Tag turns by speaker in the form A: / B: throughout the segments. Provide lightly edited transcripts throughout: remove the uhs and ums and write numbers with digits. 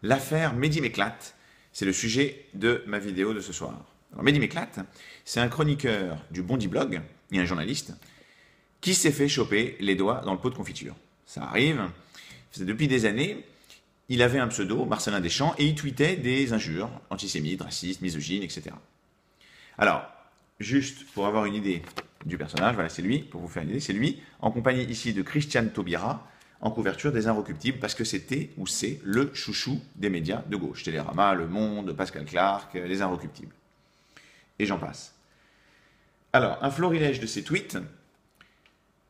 A: L'affaire Mehdi m'éclate, c'est le sujet de ma vidéo de ce soir. Alors Mehdi m'éclate, c'est un chroniqueur du Bondi Blog et un journaliste qui s'est fait choper les doigts dans le pot de confiture. Ça arrive, depuis des années, il avait un pseudo, Marcelin Deschamps, et il tweetait des injures antisémites, racistes, misogynes, etc. Alors, juste pour avoir une idée du personnage, voilà, c'est lui, pour vous faire une idée, c'est lui, en compagnie ici de Christiane Taubira, en couverture des Inrecuptibles, parce que c'était ou c'est le chouchou des médias de gauche. Télérama, Le Monde, Pascal Clark, les Inrecuptibles. Et j'en passe. Alors, un florilège de ces tweets.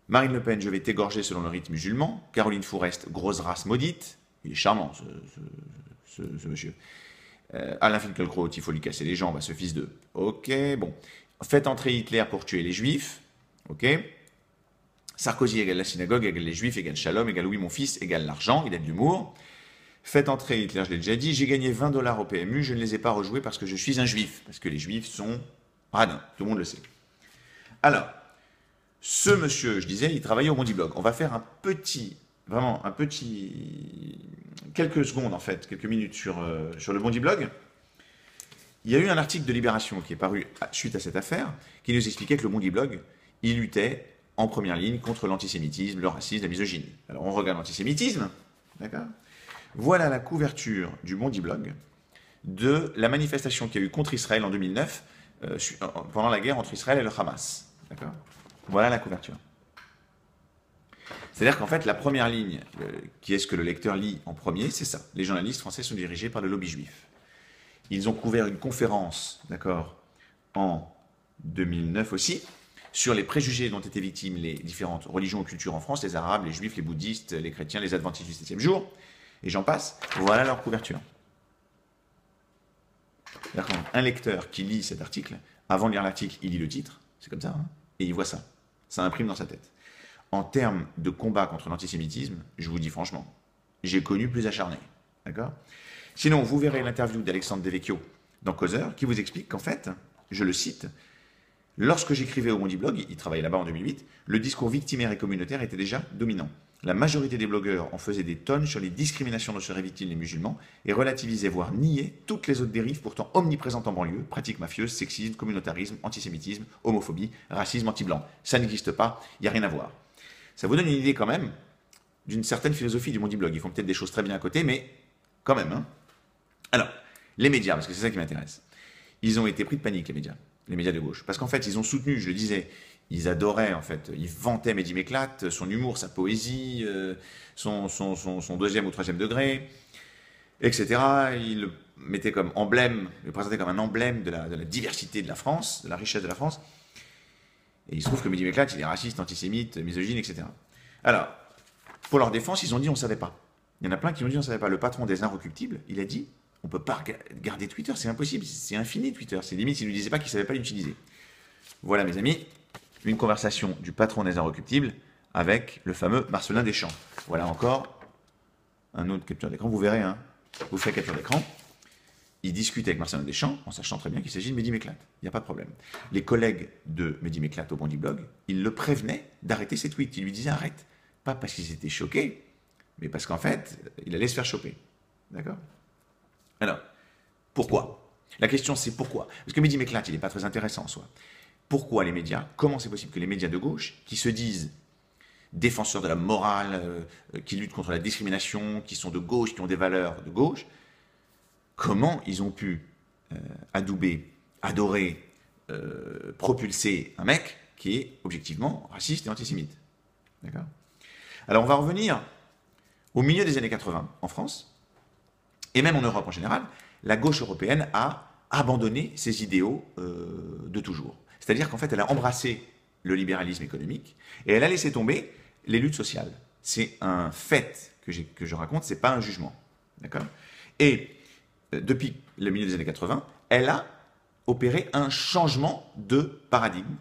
A: Marine Le Pen, je vais t'égorger selon le rite musulman. Caroline Fourest, grosse race maudite. Il est charmant, ce monsieur. Alain Finkielkraut, il faut lui casser les jambes à ce fils de... Ok, bon. Faites entrer Hitler pour tuer les juifs. Ok. Sarkozy égale la synagogue, égale les juifs, égale Shalom, égale oui mon fils, égale l'argent, il a de l'humour. Faites entrer Hitler, je l'ai déjà dit. J'ai gagné 20 $ au PMU, je ne les ai pas rejoués parce que je suis un juif. Parce que les juifs sont radins, tout le monde le sait. Alors, ce monsieur, je disais, il travaillait au Bondi Blog. On va faire un petit, vraiment un petit, quelques secondes en fait, quelques minutes sur le Bondi Blog. Il y a eu un article de Libération qui est paru suite à cette affaire, qui nous expliquait que le Bondi Blog, il luttait en première ligne contre l'antisémitisme, le racisme, la misogynie. Alors on regarde l'antisémitisme, d'accord ? Voilà la couverture du Bondi Blog de la manifestation qu'il y a eu contre Israël en 2009, pendant la guerre entre Israël et le Hamas. D'accord ? Voilà la couverture. C'est-à-dire qu'en fait, la première ligne, qui est ce que le lecteur lit en premier, c'est ça. Les journalistes français sont dirigés par le lobby juif. Ils ont couvert une conférence, d'accord, en 2009 aussi, sur les préjugés dont étaient victimes les différentes religions ou cultures en France, les arabes, les juifs, les bouddhistes, les chrétiens, les adventistes du 7e jour, et j'en passe. Voilà leur couverture. Un lecteur qui lit cet article, avant de lire l'article, il lit le titre, c'est comme ça, hein, et il voit ça. Ça imprime dans sa tête. En termes de combat contre l'antisémitisme, je vous dis franchement, j'ai connu plus acharné. D'accord ? Sinon, vous verrez l'interview d'Alexandre Devecchio dans Causeur, qui vous explique qu'en fait, je le cite, lorsque j'écrivais au Bondi Blog, il travaillait là-bas en 2008, le discours victimaire et communautaire était déjà dominant. La majorité des blogueurs en faisaient des tonnes sur les discriminations dont seraient victimes les musulmans et relativisaient, voire niaient, toutes les autres dérives pourtant omniprésentes en banlieue, pratiques mafieuses, sexisme, communautarisme, antisémitisme, homophobie, racisme anti-blanc. Ça n'existe pas, il n'y a rien à voir. Ça vous donne une idée quand même d'une certaine philosophie du Bondi Blog. Ils font peut-être des choses très bien à côté, mais quand même. Hein. Alors, les médias, parce que c'est ça qui m'intéresse. Ils ont été pris de panique, les médias de gauche. Parce qu'en fait, ils ont soutenu, je le disais, ils adoraient, en fait, ils vantaient Mehdi m'éclate, son humour, sa poésie, son deuxième ou troisième degré, etc. Ils le mettaient comme emblème, le présentaient comme un emblème de la diversité de la France, de la richesse de la France. Et il se trouve que Mehdi m'éclate, il est raciste, antisémite, misogyne, etc. Alors, pour leur défense, ils ont dit on ne savait pas. Il y en a plein qui ont dit on ne savait pas. Le patron des Inrecuptibles, il a dit on ne peut pas garder Twitter, c'est impossible, c'est infini Twitter. C'est limite s'il ne lui disait pas qu'il ne savait pas l'utiliser. Voilà mes amis, une conversation du patron des Inrecuptibles avec le fameux Marcelin Deschamps. Voilà encore un autre capture d'écran, vous verrez, hein, vous ferez capture d'écran. Il discute avec Marcelin Deschamps, en sachant très bien qu'il s'agit de Mehdi m'éclate. Il n'y a pas de problème. Les collègues de Mehdi m'éclate au Bondi Blog, ils le prévenaient d'arrêter ses tweets. Ils lui disaient arrête. Pas parce qu'ils étaient choqués, mais parce qu'en fait, il allait se faire choper. D'accord ? Alors, pourquoi ? La question c'est pourquoi ? Parce que Mehdi m'éclate, il n'est pas très intéressant en soi. Pourquoi les médias ? Comment c'est possible que les médias de gauche, qui se disent défenseurs de la morale, qui luttent contre la discrimination, qui sont de gauche, qui ont des valeurs de gauche, comment ils ont pu adouber, adorer, propulser un mec qui est objectivement raciste et antisémite. D'accord ? Alors on va revenir au milieu des années 80 en France, et même en Europe en général, la gauche européenne a abandonné ses idéaux de toujours. C'est-à-dire qu'en fait, elle a embrassé le libéralisme économique, et elle a laissé tomber les luttes sociales. C'est un fait que je raconte, c'est pas un jugement. D'accord ? Et depuis le milieu des années 80, elle a opéré un changement de paradigme.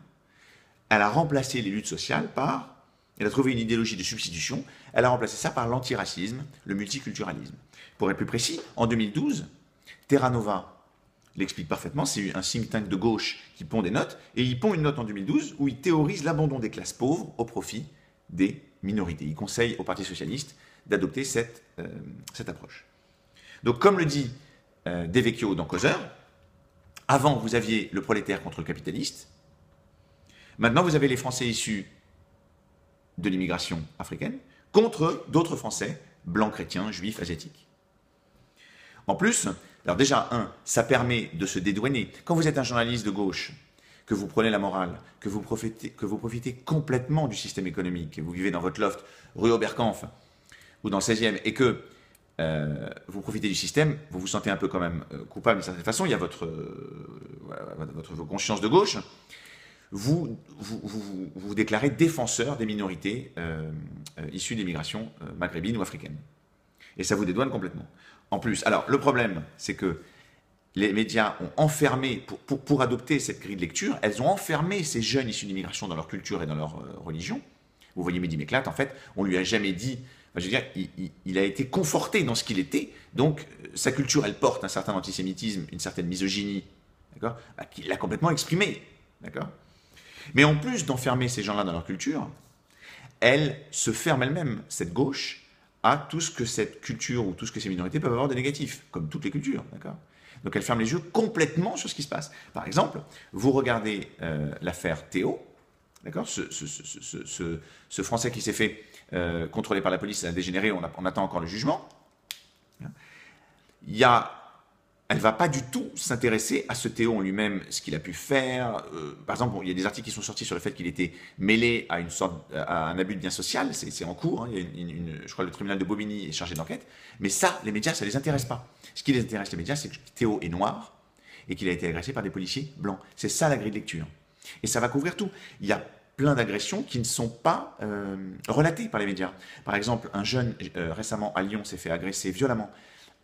A: Elle a remplacé les luttes sociales par... Elle a trouvé une idéologie de substitution. Elle a remplacé ça par l'antiracisme, le multiculturalisme. Pour être plus précis, en 2012, Terra Nova l'explique parfaitement. C'est un think tank de gauche qui pond des notes. Et il pond une note en 2012 où il théorise l'abandon des classes pauvres au profit des minorités. Il conseille au Parti socialiste d'adopter cette approche. Donc, comme le dit De Vecchio dans Causeur, avant, vous aviez le prolétaire contre le capitaliste. Maintenant, vous avez les Français issus de l'immigration africaine contre d'autres Français, blancs, chrétiens, juifs, asiatiques. En plus, alors déjà, ça permet de se dédouaner. Quand vous êtes un journaliste de gauche, que vous prenez la morale, que vous profitez complètement du système économique, que vous vivez dans votre loft, rue Oberkampf, ou dans le 16e, et que vous profitez du système, vous vous sentez un peu quand même coupable d'une certaine façon, il y a votre conscience de gauche, vous déclarez défenseur des minorités issues d'immigration maghrébine ou africaine. Et ça vous dédouane complètement. En plus, alors le problème, c'est que les médias ont enfermé, pour adopter cette grille de lecture, elles ont enfermé ces jeunes issus d'immigration dans leur culture et dans leur religion. Vous voyez Mehdi Méclat, en fait, on lui a jamais dit, je veux dire, il a été conforté dans ce qu'il était, donc sa culture, elle porte un certain antisémitisme, une certaine misogynie, d'accord, qu'il a complètement exprimé, d'accord. Mais en plus d'enfermer ces gens-là dans leur culture, elle se ferme elle-même, cette gauche, à tout ce que cette culture ou tout ce que ces minorités peuvent avoir de négatif, comme toutes les cultures, d'accord. Donc elle ferme les yeux complètement sur ce qui se passe. Par exemple, vous regardez l'affaire Théo, d'accord, ce Français qui s'est fait contrôler par la police, a dégénéré, on attend encore le jugement. Elle ne va pas du tout s'intéresser à ce Théo en lui-même, ce qu'il a pu faire. Par exemple, il y a des articles qui sont sortis sur le fait qu'il était mêlé à un abus de bien social, c'est en cours, hein. Je crois que le tribunal de Bobigny est chargé d'enquête, mais ça, les médias, ça ne les intéresse pas. Ce qui les intéresse, les médias, c'est que Théo est noir et qu'il a été agressé par des policiers blancs. C'est ça la grille de lecture. Et ça va couvrir tout. Il y a plein d'agressions qui ne sont pas relatées par les médias. Par exemple, un jeune récemment à Lyon s'est fait agresser violemment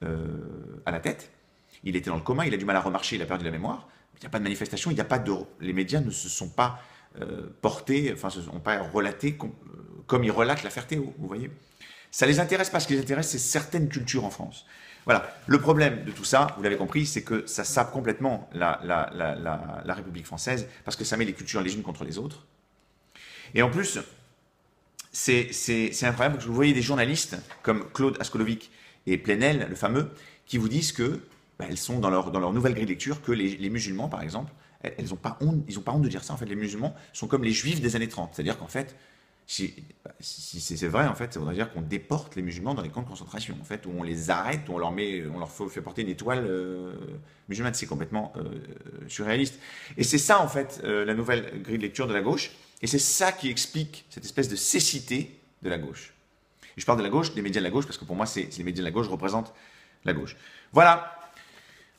A: à la tête. Il était dans le coma, il a du mal à remarcher, il a perdu la mémoire. Il n'y a pas de manifestation, il n'y a pas de... Les médias ne se sont pas portés, enfin, ne se sont pas relatés comme ils relatent l'affaire Théo, vous voyez. Ça ne les intéresse pas. Ce qui les intéresse, c'est certaines cultures en France. Voilà. Le problème de tout ça, vous l'avez compris, c'est que ça sape complètement la République française, parce que ça met les cultures les unes contre les autres. Et en plus, c'est incroyable, parce que vous voyez des journalistes comme Claude Askolovic et Plenel, le fameux, qui vous disent que elles sont dans leur nouvelle grille de lecture, que les musulmans, par exemple, ils n'ont pas honte de dire ça. En fait, les musulmans sont comme les juifs des années 30. C'est-à-dire qu'en fait, si c'est vrai, en fait, ça voudrait dire qu'on déporte les musulmans dans les camps de concentration, en fait, où on les arrête, où on leur fait porter une étoile musulmane. C'est complètement surréaliste. Et c'est ça, en fait, la nouvelle grille de lecture de la gauche. Et c'est ça qui explique cette espèce de cécité de la gauche. Et je parle de la gauche, des médias de la gauche, parce que pour moi, les médias de la gauche représentent la gauche. Voilà.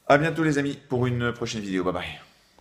A: À bientôt les amis pour une prochaine vidéo. Bye bye.